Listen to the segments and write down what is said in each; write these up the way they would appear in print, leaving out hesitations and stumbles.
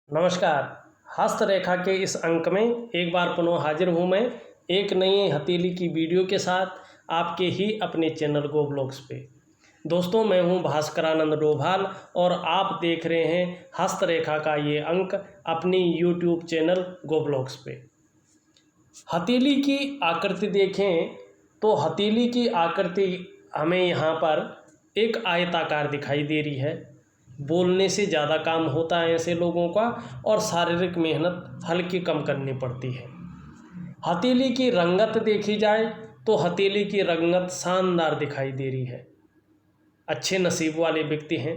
नमस्कार। हस्तरेखा के इस अंक में एक बार पुनः हाजिर हूँ मैं एक नई हथेली की वीडियो के साथ आपके ही अपने चैनल गो ब्लॉग्स पे। दोस्तों, मैं हूँ भास्करानंद डोभाल और आप देख रहे हैं हस्तरेखा का ये अंक अपनी यूट्यूब चैनल गो ब्लॉग्स पे। हथेली की आकृति देखें तो हथेली की आकृति हमें यहाँ पर एक आयताकार दिखाई दे रही है। बोलने से ज़्यादा काम होता है ऐसे लोगों का और शारीरिक मेहनत हल्की कम करनी पड़ती है। हथेली की रंगत देखी जाए तो हथेली की रंगत शानदार दिखाई दे रही है। अच्छे नसीब वाले व्यक्ति हैं,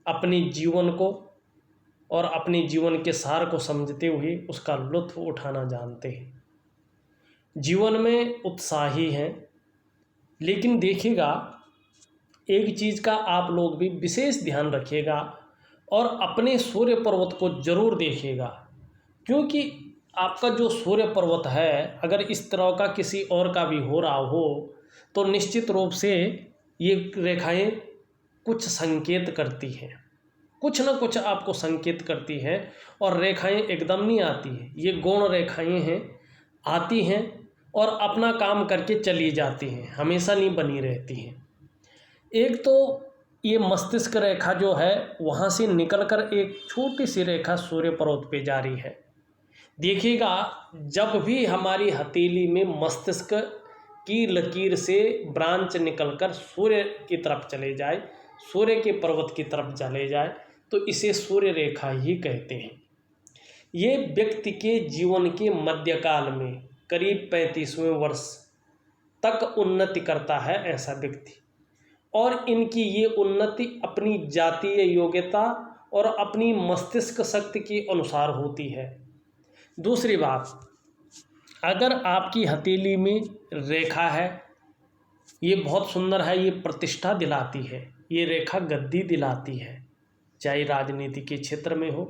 अपनी जीवन को और अपने जीवन के सार को समझते हुए उसका लुत्फ़ उठाना जानते हैं। जीवन में उत्साही हैं, लेकिन देखिएगा एक चीज़ का आप लोग भी विशेष ध्यान रखिएगा और अपने सूर्य पर्वत को ज़रूर देखिएगा, क्योंकि आपका जो सूर्य पर्वत है अगर इस तरह का किसी और का भी हो रहा हो तो निश्चित रूप से ये रेखाएं कुछ संकेत करती हैं, कुछ ना कुछ आपको संकेत करती हैं। और रेखाएं एकदम नहीं आती हैं, ये गौण रेखाएं हैं, आती हैं और अपना काम करके चली जाती हैं, हमेशा नहीं बनी रहती हैं। एक तो ये मस्तिष्क रेखा जो है वहाँ से निकलकर एक छोटी सी रेखा सूर्य पर्वत पे जा रही है। देखिएगा जब भी हमारी हथेली में मस्तिष्क की लकीर से ब्रांच निकलकर सूर्य की तरफ चले जाए, सूर्य के पर्वत की तरफ चले जाए, तो इसे सूर्य रेखा ही कहते हैं। ये व्यक्ति के जीवन के मध्यकाल में करीब 35वें वर्ष तक उन्नति करता है ऐसा व्यक्ति, और इनकी ये उन्नति अपनी जातीय योग्यता और अपनी मस्तिष्क शक्ति के अनुसार होती है। दूसरी बात, अगर आपकी हथेली में रेखा है, ये बहुत सुंदर है, ये प्रतिष्ठा दिलाती है, ये रेखा गद्दी दिलाती है, चाहे राजनीति के क्षेत्र में हो,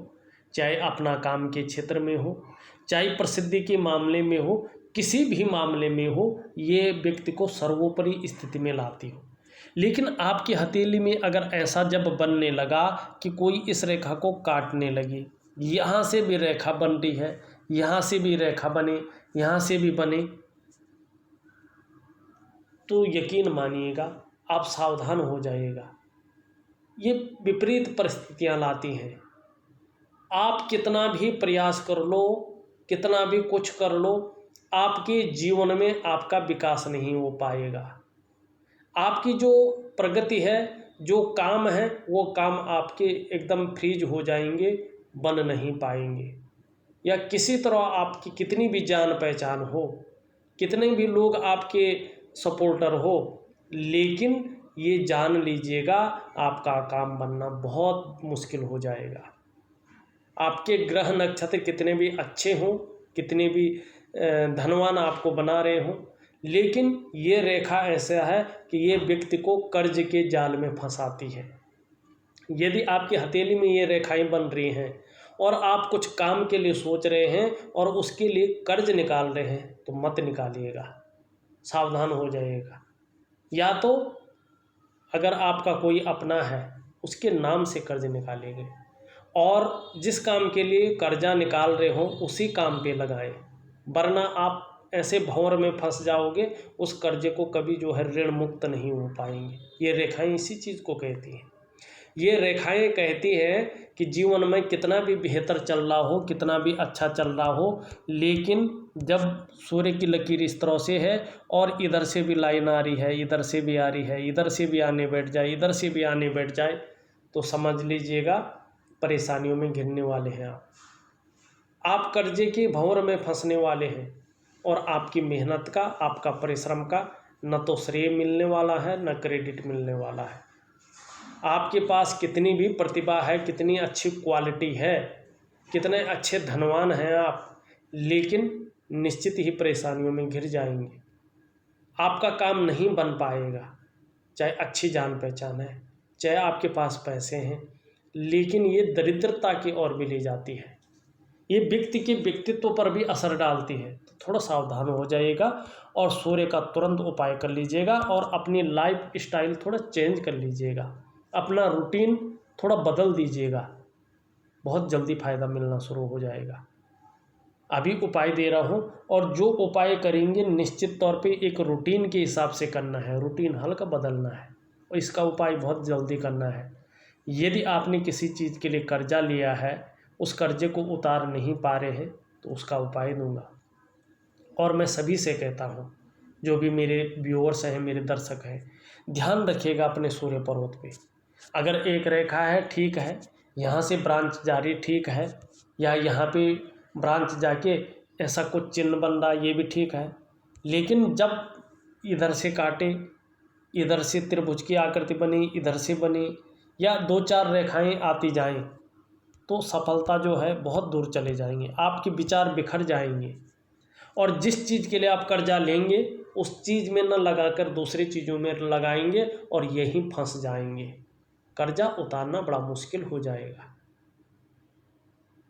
चाहे अपना काम के क्षेत्र में हो, चाहे प्रसिद्धि के मामले में हो, किसी भी मामले में हो, ये व्यक्ति को सर्वोपरि स्थिति में लाती हो। लेकिन आपकी हथेली में अगर ऐसा जब बनने लगा कि कोई इस रेखा को काटने लगी, यहाँ से भी रेखा बन रही है, यहाँ से भी रेखा बने, यहाँ से भी बने, तो यकीन मानिएगा आप सावधान हो जाइएगा। ये विपरीत परिस्थितियाँ लाती हैं। आप कितना भी प्रयास कर लो, कितना भी कुछ कर लो, आपके जीवन में आपका विकास नहीं हो पाएगा। आपकी जो प्रगति है, जो काम है, वो काम आपके एकदम फ्रीज हो जाएंगे, बन नहीं पाएंगे। या किसी तरह आपकी कितनी भी जान पहचान हो, कितने भी लोग आपके सपोर्टर हो, लेकिन ये जान लीजिएगा आपका काम बनना बहुत मुश्किल हो जाएगा। आपके ग्रह नक्षत्र कितने भी अच्छे हों, कितने भी धनवान आपको बना रहे हों, लेकिन ये रेखा ऐसा है कि ये व्यक्ति को कर्ज के जाल में फंसाती है। यदि आपकी हथेली में ये रेखाएं बन रही हैं और आप कुछ काम के लिए सोच रहे हैं और उसके लिए कर्ज निकाल रहे हैं, तो मत निकालिएगा, सावधान हो जाइएगा। या तो अगर आपका कोई अपना है उसके नाम से कर्ज निकालिएगा, और जिस काम के लिए कर्जा निकाल रहे हो उसी काम पे लगाएं, वरना आप ऐसे भंवर में फंस जाओगे, उस कर्जे को कभी जो है ऋण मुक्त नहीं हो पाएंगे। ये रेखाएं इसी चीज़ को कहती हैं। ये रेखाएं कहती हैं कि जीवन में कितना भी बेहतर चल रहा हो, कितना भी अच्छा चल रहा हो, लेकिन जब सूर्य की लकीर इस तरह से है और इधर से भी लाइन आ रही है, इधर से भी आ रही है, इधर से भी आने बैठ जाए, इधर से भी आने बैठ जाए, तो समझ लीजिएगा परेशानियों में घिरने वाले हैं आप कर्जे के भंवर में फंसने वाले हैं, और आपकी मेहनत का, आपका परिश्रम का न तो श्रेय मिलने वाला है, न क्रेडिट मिलने वाला है। आपके पास कितनी भी प्रतिभा है, कितनी अच्छी क्वालिटी है, कितने अच्छे धनवान हैं आप, लेकिन निश्चित ही परेशानियों में घिर जाएंगे। आपका काम नहीं बन पाएगा, चाहे अच्छी जान पहचान है, चाहे आपके पास पैसे हैं, लेकिन ये दरिद्रता की ओर भी ले जाती है। ये व्यक्ति के व्यक्तित्व पर भी असर डालती है। तो थोड़ा सावधान हो जाइएगा और सूर्य का तुरंत उपाय कर लीजिएगा और अपनी लाइफ स्टाइल थोड़ा चेंज कर लीजिएगा, अपना रूटीन थोड़ा बदल दीजिएगा। बहुत जल्दी फ़ायदा मिलना शुरू हो जाएगा। अभी उपाय दे रहा हूँ, और जो उपाय करेंगे निश्चित तौर पे एक रूटीन के हिसाब से करना है, रूटीन हल्का बदलना है, और इसका उपाय बहुत जल्दी करना है। यदि आपने किसी चीज़ के लिए कर्जा लिया है, उस कर्जे को उतार नहीं पा रहे हैं, तो उसका उपाय दूंगा। और मैं सभी से कहता हूँ, जो भी मेरे व्यूअर्स हैं, मेरे दर्शक हैं, ध्यान रखिएगा अपने सूर्य पर्वत पे। अगर एक रेखा है ठीक है, यहाँ से ब्रांच जारी ठीक है, या यहाँ पे ब्रांच जाके ऐसा कुछ चिन्ह बन रहा, ये भी ठीक है। लेकिन जब इधर से काटे, इधर से त्रिभुज की आकृति बनी, इधर से बनी, या 2-4 रेखाएं आती जाएं, तो सफलता जो है बहुत दूर चले जाएंगे, आपके विचार बिखर जाएंगे। और जिस चीज़ के लिए आप कर्जा लेंगे उस चीज़ में न लगाकर दूसरी चीज़ों में लगाएंगे और यहीं फंस जाएंगे। कर्जा उतारना बड़ा मुश्किल हो जाएगा।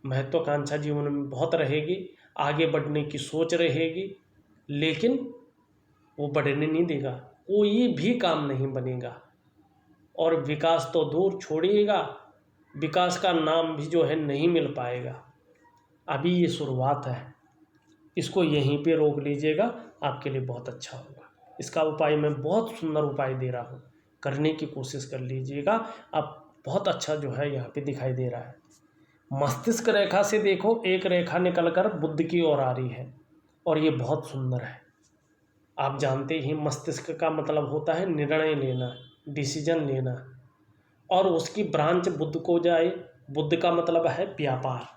महत्वाकांक्षा जीवन में बहुत रहेगी, आगे बढ़ने की सोच रहेगी, लेकिन वो बढ़ने नहीं देगा, कोई भी काम नहीं बनेगा। और विकास तो दूर छोड़िएगा, विकास का नाम भी जो है नहीं मिल पाएगा। अभी ये शुरुआत है, इसको यहीं पे रोक लीजिएगा, आपके लिए बहुत अच्छा होगा। इसका उपाय मैं बहुत सुंदर उपाय दे रहा हूँ, करने की कोशिश कर लीजिएगा। अब बहुत अच्छा जो है यहाँ पे दिखाई दे रहा है। मस्तिष्क रेखा से देखो, एक रेखा निकलकर बुध की ओर आ रही है, और ये बहुत सुंदर है। आप जानते ही मस्तिष्क का मतलब होता है निर्णय लेना, डिसीजन लेना, और उसकी ब्रांच बुध को जाए। बुध का मतलब है व्यापार,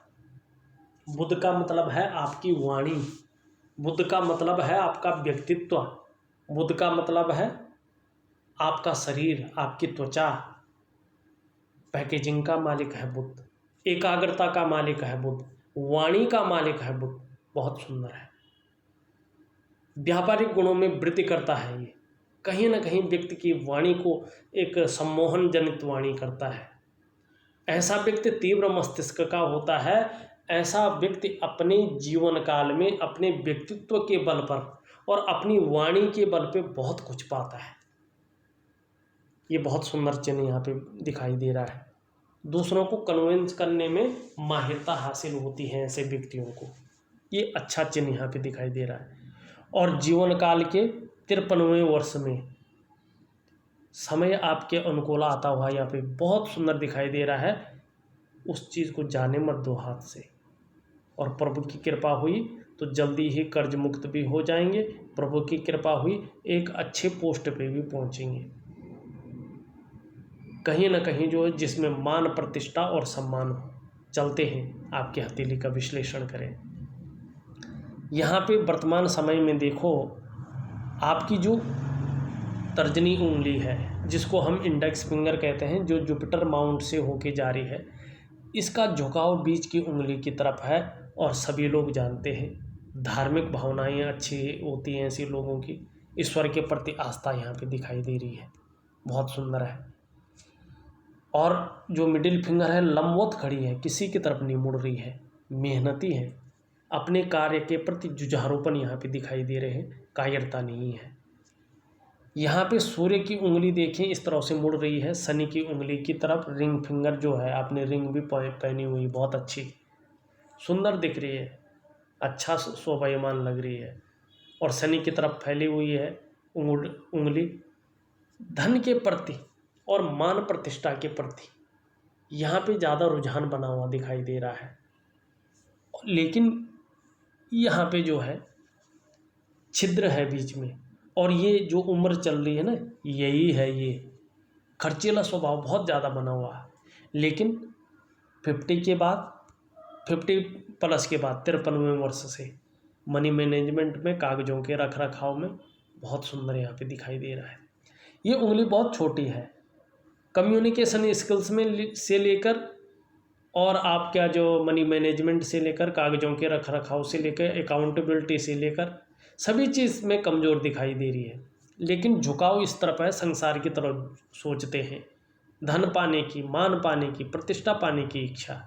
बुध का मतलब है आपकी वाणी, बुध का मतलब है आपका व्यक्तित्व, बुध का मतलब है आपका शरीर, आपकी त्वचा। पैकेजिंग का मालिक है बुध, एकाग्रता का मालिक है बुध, वाणी का मालिक है बुध। बहुत सुंदर है, व्यापारिक गुणों में वृद्धि करता है ये। कहीं ना कहीं व्यक्ति की वाणी को एक सम्मोहन जनित वाणी करता है। ऐसा व्यक्ति तीव्र मस्तिष्क का होता है। ऐसा व्यक्ति अपने जीवन काल में अपने व्यक्तित्व के बल पर और अपनी वाणी के बल पे बहुत कुछ पाता है। ये बहुत सुंदर चिन्ह यहाँ पे दिखाई दे रहा है। दूसरों को कन्विंस करने में माहिरता हासिल होती है ऐसे व्यक्तियों को, ये अच्छा चिन्ह यहाँ पे दिखाई दे रहा है। और जीवन काल के 53वें वर्ष में समय आपके अनुकूल आता हुआ यहाँ पे बहुत सुंदर दिखाई दे रहा है। उस चीज़ को जाने मत दो हाथ से, और प्रभु की कृपा हुई तो जल्दी ही कर्ज मुक्त भी हो जाएंगे। प्रभु की कृपा हुई एक अच्छे पोस्ट पे भी पहुंचेंगे, कहीं ना कहीं जो जिसमें मान प्रतिष्ठा और सम्मान चलते हैं। आपके हथेली का विश्लेषण करें, यहाँ पे वर्तमान समय में देखो, आपकी जो तर्जनी उंगली है, जिसको हम इंडेक्स फिंगर कहते हैं, जो जुपिटर माउंट से होके जा रही है, इसका झुकाव बीच की उंगली की तरफ है। और सभी लोग जानते हैं धार्मिक भावनाएं अच्छी होती हैं ऐसे लोगों की, ईश्वर के प्रति आस्था यहाँ पे दिखाई दे रही है, बहुत सुंदर है। और जो मिडिल फिंगर है लंबवत खड़ी है, किसी की तरफ नहीं मुड़ रही है, मेहनती है, अपने कार्य के प्रति जुझारूपन यहाँ पे दिखाई दे रहे हैं, कायरता नहीं है। यहाँ पे सूर्य की उंगली देखें इस तरह से मुड़ रही है शनि की उंगली की तरफ। रिंग फिंगर जो है, आपने रिंग भी पहनी हुई, बहुत अच्छी सुंदर दिख रही है, अच्छा शोभायमान लग रही है, और शनि की तरफ फैली हुई है उंगली। धन के प्रति और मान प्रतिष्ठा के प्रति यहाँ पे ज़्यादा रुझान बना हुआ दिखाई दे रहा है। लेकिन यहाँ पे जो है छिद्र है बीच में, और ये जो उम्र चल रही है ना, यही है, ये खर्चीला स्वभाव बहुत ज़्यादा बना हुआ है। लेकिन 50 के बाद, 50+ के बाद 53वें वर्ष से मनी मैनेजमेंट में, कागजों के रख रखाव में बहुत सुंदर यहाँ पे दिखाई दे रहा है। ये उंगली बहुत छोटी है, कम्युनिकेशन स्किल्स में से लेकर, और आपका जो मनी मैनेजमेंट से लेकर, कागजों के रख रखाव से लेकर, अकाउंटेबिलिटी से लेकर, सभी चीज़ में कमज़ोर दिखाई दे रही है। लेकिन झुकाव इस तरफ है, संसार की तरफ सोचते हैं, धन पाने की, मान पाने की, प्रतिष्ठा पाने की इच्छा।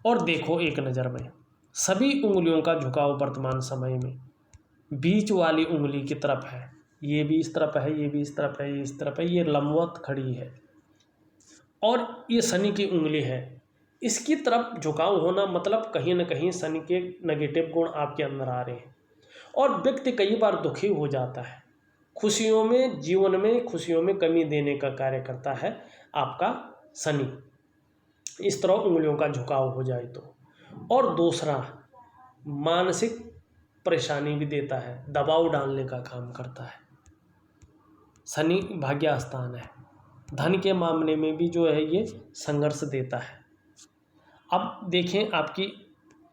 और देखो एक नज़र में सभी उंगलियों का झुकाव वर्तमान समय में बीच वाली उंगली की तरफ है। ये भी इस तरफ है, ये भी इस तरफ है, ये इस तरफ है, ये लंबवत खड़ी है। और ये शनि की उंगली है, इसकी तरफ झुकाव होना मतलब कहीं ना कहीं शनि के नेगेटिव गुण आपके अंदर आ रहे हैं और व्यक्ति कई बार दुखी हो जाता है। खुशियों में, जीवन में खुशियों में कमी देने का कार्य करता है आपका शनि, इस तरह उंगलियों का झुकाव हो जाए तो। और दूसरा, मानसिक परेशानी भी देता है, दबाव डालने का काम करता है। शनि भाग्य स्थान है, धन के मामले में भी जो है ये संघर्ष देता है। अब देखें आपकी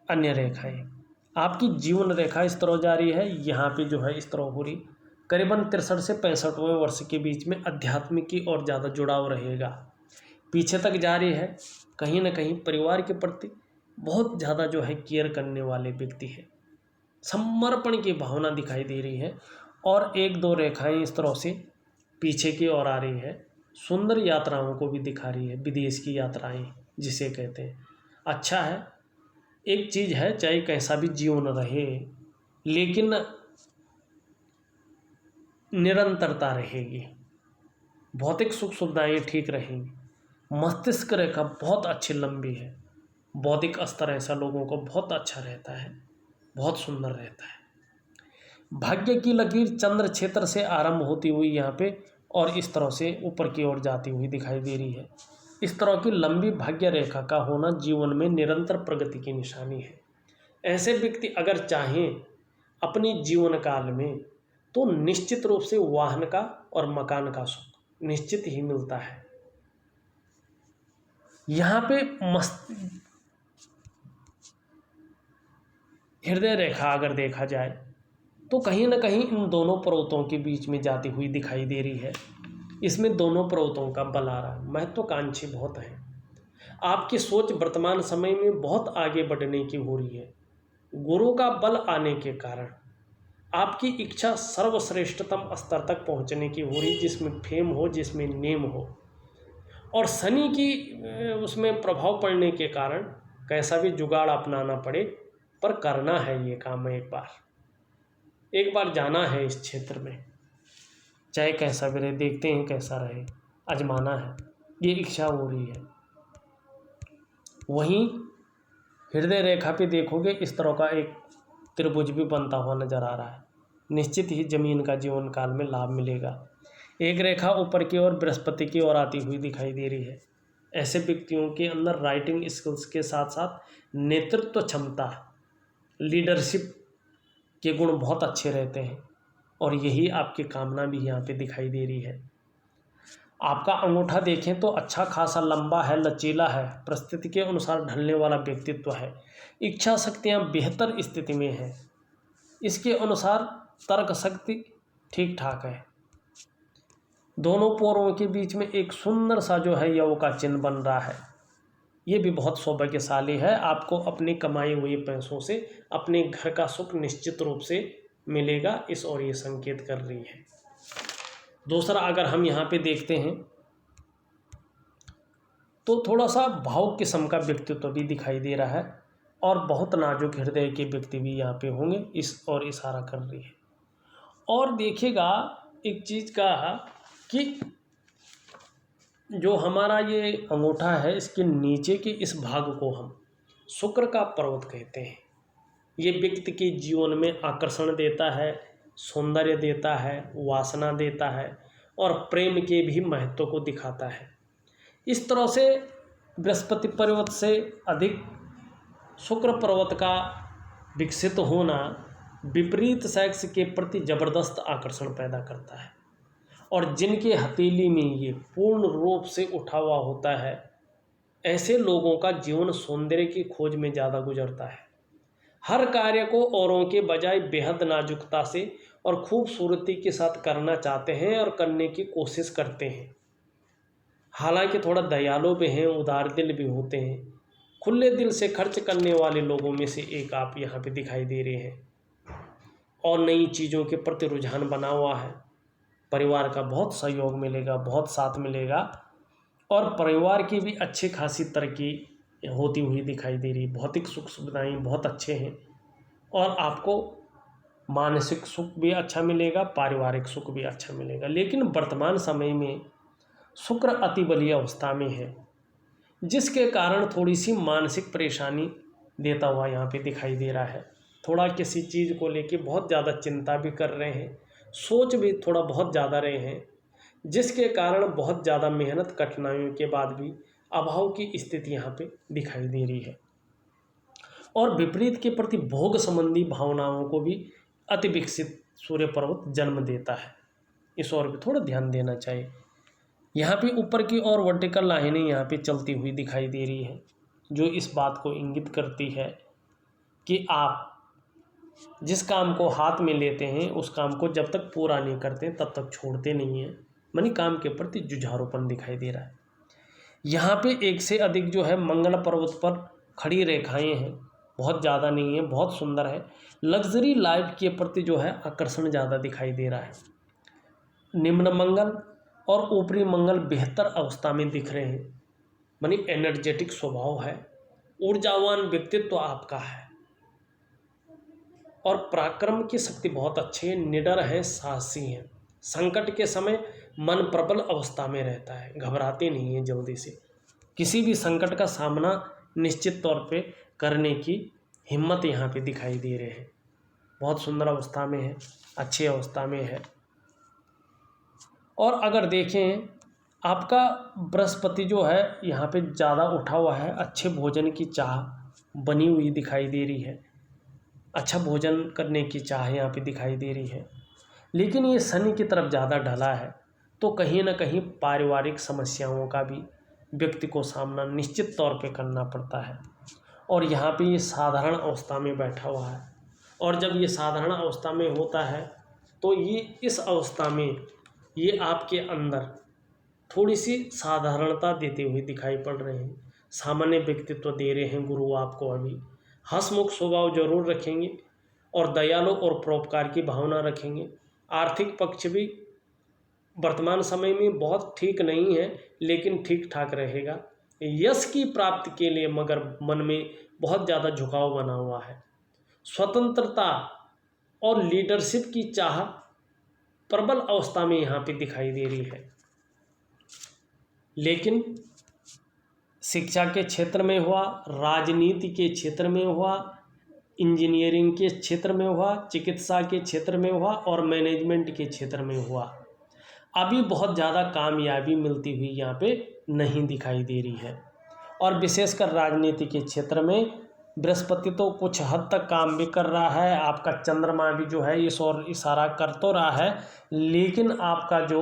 अन्य रेखाएं। आपकी जीवन रेखा इस तरह जा रही है, यहाँ पे जो है इस तरह हो रही, करीबन 63 से 65वें वर्ष के बीच में आध्यात्मिक की और ज़्यादा जुड़ाव रहेगा, पीछे तक जा रही है। कहीं ना कहीं परिवार के प्रति बहुत ज़्यादा जो है केयर करने वाले व्यक्ति है, समर्पण की भावना दिखाई दे रही है। और एक दो रेखाएं इस तरह से पीछे की ओर आ रही है, सुंदर यात्राओं को भी दिखा रही है, विदेश की यात्राएं जिसे कहते हैं। अच्छा है, एक चीज़ है, चाहे कैसा भी जीवन रहे लेकिन निरंतरता रहेगी, भौतिक सुख सुविधाएं ठीक रहेंगी, मस्तिष्क रेखा बहुत अच्छी लंबी है, बौद्धिक स्तर ऐसा लोगों को बहुत अच्छा रहता है, बहुत सुंदर रहता है। भाग्य की लकीर चंद्र क्षेत्र से आरंभ होती हुई यहाँ पे और इस तरह से ऊपर की ओर जाती हुई दिखाई दे रही है। इस तरह की लंबी भाग्य रेखा का होना जीवन में निरंतर प्रगति की निशानी है। ऐसे व्यक्ति अगर चाहें अपनी जीवन काल में तो निश्चित रूप से वाहन का और मकान का सुख निश्चित ही मिलता है। यहाँ पे हृदय रेखा अगर देखा जाए तो कहीं ना कहीं इन दोनों पर्वतों के बीच में जाती हुई दिखाई दे रही है। इसमें दोनों पर्वतों का बल आ रहा है, महत्वाकांक्षी बहुत है। आपकी सोच वर्तमान समय में बहुत आगे बढ़ने की हो रही है। गुरु का बल आने के कारण आपकी इच्छा सर्वश्रेष्ठतम स्तर तक पहुंचने की हो रही, जिसमें फेम हो, जिसमें नेम हो। और शनि की उसमें प्रभाव पड़ने के कारण कैसा भी जुगाड़ अपनाना पड़े पर करना है ये काम। एक बार जाना है इस क्षेत्र में, चाहे कैसा भी रहे, देखते हैं कैसा रहे, आजमाना है, ये इच्छा हो रही है। वहीं हृदय रेखा पे देखोगे इस तरह का एक त्रिभुज भी बनता हुआ नजर आ रहा है। निश्चित ही जमीन का जीवन काल में लाभ मिलेगा। एक रेखा ऊपर की ओर बृहस्पति की ओर आती हुई दिखाई दे रही है। ऐसे व्यक्तियों के अंदर राइटिंग स्किल्स के साथ साथ नेतृत्व क्षमता, लीडरशिप के गुण बहुत अच्छे रहते हैं और यही आपकी कामना भी यहाँ पे दिखाई दे रही है। आपका अंगूठा देखें तो अच्छा खासा लंबा है, लचीला है, परिस्थिति के अनुसार ढलने वाला व्यक्तित्व है। इच्छा शक्तियाँ बेहतर स्थिति में है, इसके अनुसार तर्क शक्ति ठीक ठाक है। दोनों पोरों के बीच में एक सुंदर सा जो है यव का चिन्ह बन रहा है, ये भी बहुत सौभाग्यशाली है। आपको अपनी कमाई हुई पैसों से अपने घर का सुख निश्चित रूप से मिलेगा, इस और ये संकेत कर रही है। दूसरा, अगर हम यहाँ पे देखते हैं तो थोड़ा सा भावुक किस्म का व्यक्तित्व भी दिखाई दे रहा है और बहुत नाजुक हृदय के व्यक्ति भी यहाँ पे होंगे, इस और इशारा कर रही है। और देखिएगा एक चीज़ का कि जो हमारा ये अंगूठा है, इसके नीचे के इस भाग को हम शुक्र का पर्वत कहते हैं। ये व्यक्ति के जीवन में आकर्षण देता है, सौंदर्य देता है, वासना देता है और प्रेम के भी महत्व को दिखाता है। इस तरह से बृहस्पति पर्वत से अधिक शुक्र पर्वत का विकसित होना विपरीत सेक्स के प्रति जबरदस्त आकर्षण पैदा करता है। और जिनके हथेली में ये पूर्ण रूप से उठा हुआ होता है, ऐसे लोगों का जीवन सौंदर्य की खोज में ज़्यादा गुजरता है। हर कार्य को औरों के बजाय बेहद नाजुकता से और खूबसूरती के साथ करना चाहते हैं और करने की कोशिश करते हैं। हालांकि थोड़ा दयालु भी हैं, उदार दिल भी होते हैं, खुले दिल से खर्च करने वाले लोगों में से एक आप यहाँ पे दिखाई दे रहे हैं। और नई चीज़ों के प्रति रुझान बना हुआ है। परिवार का बहुत सहयोग मिलेगा, बहुत साथ मिलेगा और परिवार की भी अच्छी खासी तरक्की होती हुई दिखाई दे रही। भौतिक सुख सुविधाएं बहुत अच्छे हैं और आपको मानसिक सुख भी अच्छा मिलेगा, पारिवारिक सुख भी अच्छा मिलेगा। लेकिन वर्तमान समय में शुक्र अति बलीय अवस्था में है, जिसके कारण थोड़ी सी मानसिक परेशानी देता हुआ यहाँ पे दिखाई दे रहा है। थोड़ा किसी चीज़ को लेके बहुत ज़्यादा चिंता भी कर रहे हैं, सोच भी थोड़ा बहुत ज़्यादा रहे हैं, जिसके कारण बहुत ज़्यादा मेहनत कठिनाइयों के बाद भी अभाव की स्थिति यहाँ पे दिखाई दे रही है। और विपरीत के प्रति भोग संबंधी भावनाओं को भी अति विकसित सूर्य पर्वत जन्म देता है। इस ओर भी थोड़ा ध्यान देना चाहिए। यहाँ पे ऊपर की ओर वर्टिकल लाइनें यहाँ पे चलती हुई दिखाई दे रही है, जो इस बात को इंगित करती है कि आप जिस काम को हाथ में लेते हैं उस काम को जब तक पूरा नहीं करते तब तक छोड़ते नहीं हैं। मानी काम के प्रति जुझारूपन दिखाई दे रहा है। यहाँ पे एक से अधिक जो है मंगल पर्वत पर खड़ी रेखाएं हैं, बहुत ज़्यादा नहीं है, बहुत सुंदर है। लग्जरी लाइफ के प्रति जो है आकर्षण ज़्यादा दिखाई दे रहा है। निम्न मंगल और ऊपरी मंगल बेहतर अवस्था में दिख रहे हैं, मानी एनर्जेटिक स्वभाव है, ऊर्जावान व्यक्तित्व आपका है और पराक्रम की शक्ति बहुत अच्छी है, निडर है, साहसी हैं। संकट के समय मन प्रबल अवस्था में रहता है, घबराते नहीं है जल्दी से। किसी भी संकट का सामना निश्चित तौर पे करने की हिम्मत यहाँ पे दिखाई दे रहे हैं। बहुत सुंदर अवस्था में है, अच्छी अवस्था में है। और अगर देखें आपका बृहस्पति जो है यहाँ पे ज़्यादा उठा हुआ है, अच्छे भोजन की चाह बनी हुई दिखाई दे रही है, अच्छा भोजन करने की चाह यहाँ पे दिखाई दे रही है। लेकिन ये शनि की तरफ ज़्यादा ढला है, तो कहीं ना कहीं पारिवारिक समस्याओं का भी व्यक्ति को सामना निश्चित तौर पे करना पड़ता है। और यहाँ पे ये साधारण अवस्था में बैठा हुआ है, और जब ये साधारण अवस्था में होता है तो ये इस अवस्था में ये आपके अंदर थोड़ी सी साधारणता देते हुए दिखाई पड़ रहे हैं। सामान्य व्यक्तित्व दे रहे हैं गुरु आपको। अभी हंसमुख स्वभाव जरूर रखेंगे और दयालु और परोपकार की भावना रखेंगे। आर्थिक पक्ष भी वर्तमान समय में बहुत ठीक नहीं है, लेकिन ठीक ठाक रहेगा। यश की प्राप्ति के लिए मगर मन में बहुत ज़्यादा झुकाव बना हुआ है। स्वतंत्रता और लीडरशिप की चाह प्रबल अवस्था में यहाँ पे दिखाई दे रही है। लेकिन शिक्षा के क्षेत्र में हुआ, राजनीति के क्षेत्र में हुआ, इंजीनियरिंग के क्षेत्र में हुआ, चिकित्सा के क्षेत्र में हुआ और मैनेजमेंट के क्षेत्र में हुआ, अभी बहुत ज़्यादा कामयाबी मिलती हुई यहाँ पे नहीं दिखाई दे रही है। और विशेषकर राजनीति के क्षेत्र में बृहस्पति तो कुछ हद तक काम भी कर रहा है, आपका चंद्रमा भी जो है इस ओर इशारा कर तो रहा है, लेकिन आपका जो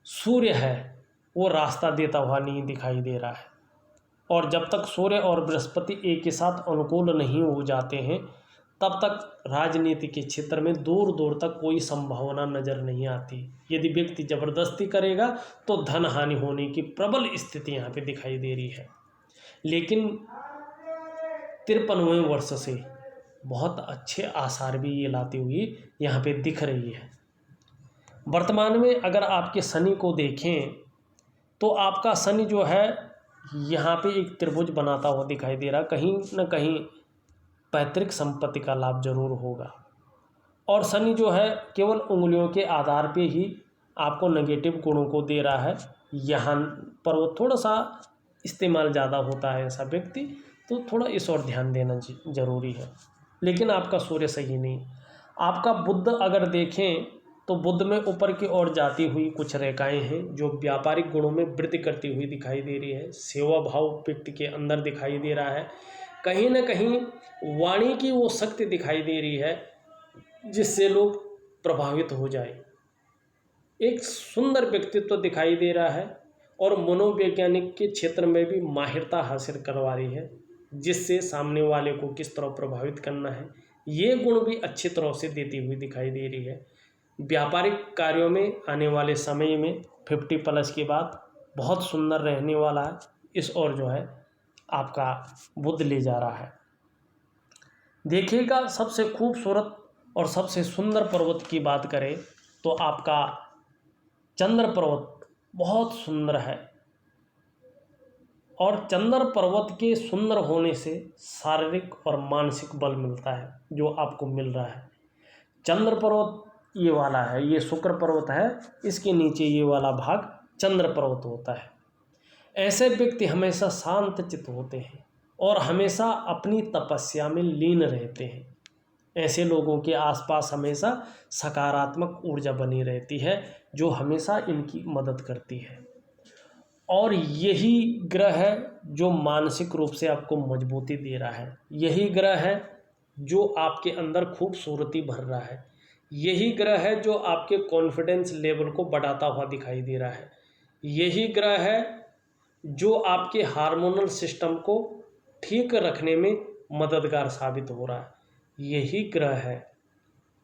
सूर्य है वो रास्ता देता हुआ नहीं दिखाई दे रहा है। और जब तक सूर्य और बृहस्पति एक के साथ अनुकूल नहीं हो जाते हैं तब तक राजनीति के क्षेत्र में दूर दूर तक कोई संभावना नज़र नहीं आती। यदि व्यक्ति ज़बरदस्ती करेगा तो धन हानि होने की प्रबल स्थिति यहाँ पे दिखाई दे रही है। लेकिन 53वें वर्ष से बहुत अच्छे आसार भी ये लाती हुई यहाँ पे दिख रही है। वर्तमान में अगर आपके शनि को देखें तो आपका शनि जो है यहाँ पे एक त्रिभुज बनाता हुआ दिखाई दे रहा, कहीं ना कहीं पैतृक संपत्ति का लाभ जरूर होगा। और शनि जो है केवल उंगलियों के आधार पे ही आपको नेगेटिव गुणों को दे रहा है। यहाँ पर वो थोड़ा सा इस्तेमाल ज़्यादा होता है ऐसा व्यक्ति, तो थोड़ा इस ओर ध्यान देना जरूरी है। लेकिन आपका सूर्य सही नहीं। आपका बुध अगर देखें तो बुध में ऊपर की ओर जाती हुई कुछ रेखाएं हैं जो व्यापारिक गुणों में वृद्धि करती हुई दिखाई दे रही है। सेवा भाव व्यक्ति के अंदर दिखाई दे रहा है। कहीं ना कहीं वाणी की वो शक्ति दिखाई दे रही है जिससे लोग प्रभावित हो जाए। एक सुंदर व्यक्तित्व दिखाई दे रहा है और मनोवैज्ञानिक के क्षेत्र में भी माहिरता हासिल करवा रही है, जिससे सामने वाले को किस तरह प्रभावित करना है ये गुण भी अच्छी तरह से देती हुई दिखाई दे रही है। व्यापारिक कार्यों में आने वाले समय में 50+ के बाद बहुत सुंदर रहने वाला है। इस ओर जो है आपका बुध ले जा रहा है। देखिएगा, सबसे खूबसूरत और सबसे सुंदर पर्वत की बात करें तो आपका चंद्र पर्वत बहुत सुंदर है। और चंद्र पर्वत के सुंदर होने से शारीरिक और मानसिक बल मिलता है जो आपको मिल रहा है। चंद्र पर्वत ये वाला है, ये शुक्र पर्वत है, इसके नीचे ये वाला भाग चंद्र पर्वत होता है। ऐसे व्यक्ति हमेशा शांत चित्त होते हैं और हमेशा अपनी तपस्या में लीन रहते हैं। ऐसे लोगों के आसपास हमेशा सकारात्मक ऊर्जा बनी रहती है जो हमेशा इनकी मदद करती है। और यही ग्रह है जो मानसिक रूप से आपको मजबूती दे रहा है। यही ग्रह है जो आपके अंदर खूबसूरती भर रहा है। यही ग्रह है जो आपके कॉन्फिडेंस लेवल को बढ़ाता हुआ दिखाई दे रहा है। यही ग्रह है जो आपके हार्मोनल सिस्टम को ठीक रखने में मददगार साबित हो रहा है। यही ग्रह है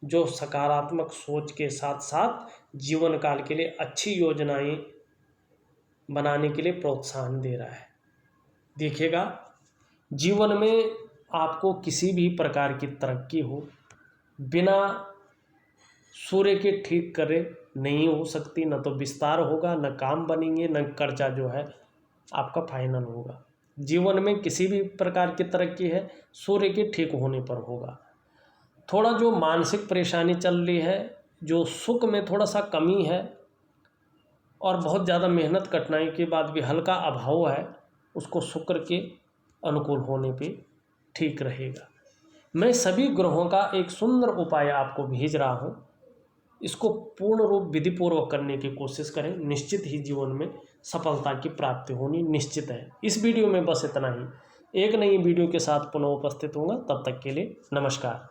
जो सकारात्मक सोच के साथ साथ जीवन काल के लिए अच्छी योजनाएं बनाने के लिए प्रोत्साहन दे रहा है। देखिएगा, जीवन में आपको किसी भी प्रकार की तरक्की हो बिना सूर्य के ठीक करे नहीं हो सकती। न तो विस्तार होगा, न काम बनेंगे, न कर्जा जो है आपका फाइनल होगा। जीवन में किसी भी प्रकार की तरक्की है सूर्य के ठीक होने पर होगा। थोड़ा जो मानसिक परेशानी चल रही है, जो सुख में थोड़ा सा कमी है और बहुत ज़्यादा मेहनत कठिनाई के बाद भी हल्का अभाव है, उसको शुक्र के अनुकूल होने पे ठीक रहेगा। मैं सभी ग्रहों का एक सुंदर उपाय आपको भेज रहा हूँ। इसको पूर्ण रूप विधिपूर्वक करने की कोशिश करें, निश्चित ही जीवन में सफलता की प्राप्ति होनी निश्चित है। इस वीडियो में बस इतना ही। एक नई वीडियो के साथ पुनः उपस्थित होऊंगा, तब तक के लिए नमस्कार।